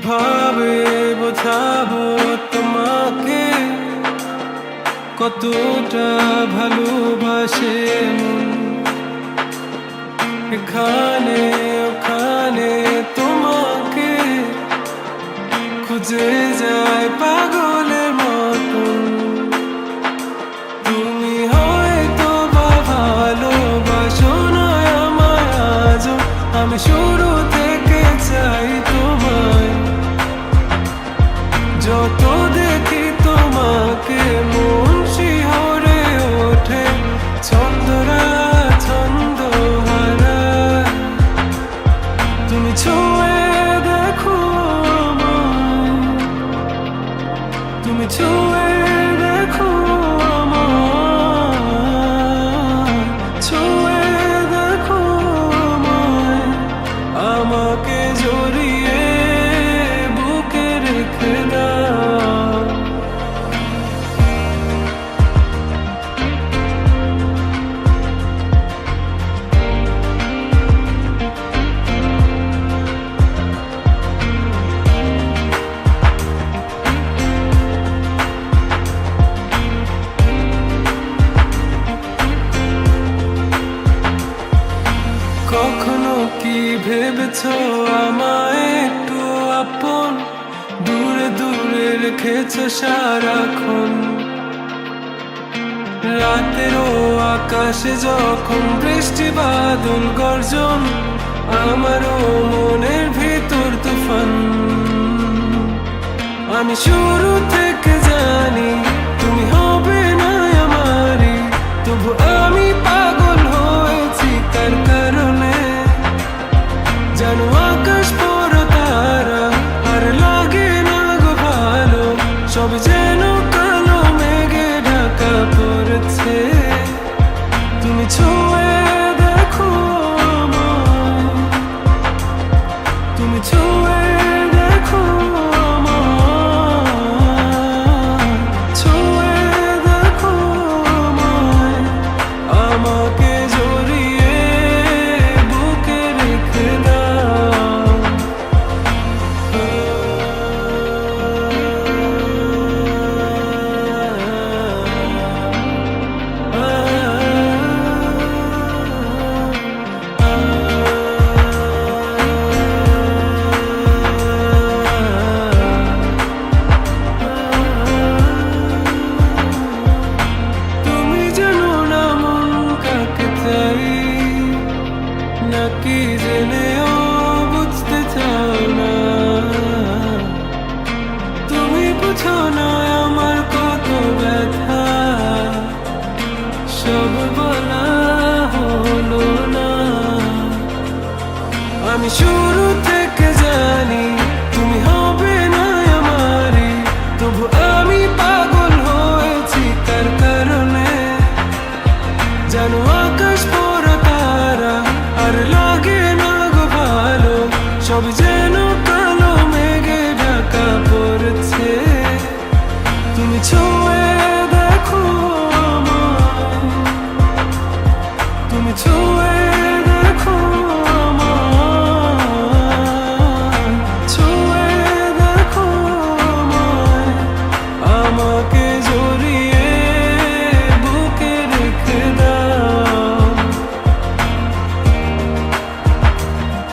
কিভাবে বোঝাবো তোমাকে কতটা ভালোবাসে মন। এখানে ওখানে তোমাকে খুঁজে যায় পাগলের মতন। তুমি হয়তো বা ভালোবাসো না আমায় আজও, আমি শুরু থেকে চাই তোমায়। যত দেখি তোমাকে মন শিহরে ওঠে, ছন্দরা ছন্দ হারায়। তুমি ছুঁয়ে দেখো আমায়, তুমি ছুঁয়ে দেখো আমায়, ছুঁয়ে দেখো আমায়। আমাকে জড়িয়ে বুকে রেখে দাও। কখনো কি ভেবেছো আমায় একটু আপন, দূরে দূরে রেখেছো সারাক্ষণ। রাতেরও আকাশে যখন বৃষ্টি বাদল গর্জন, আমারও মনের ভিতর তুফান। আমি শুরু থেকে জানি তুমি হবে না আমারই, তবু আমি পাগল হয়েছি তার কারণে। জানো আকাশ বড় তারা আর লাগে না গো ভালো, সব যেন কালো মেঘে ঢাকা পড়েছে। তুমি ছুঁয়ে দেখো আমায়, তুমি ছুঁয়ে দেখো আমায়, ছুঁয়ে দেখো আমায়। আমাকে জড়িয়ে বুকে রেখে দাও। তুমি জানো না মন কাকে চাই, নাকি জেনেও বুঝতে চাও না। তুমি বুঝো না আমার কত ব্যথা, সব বলা হলো না। আমি শুরু থেকে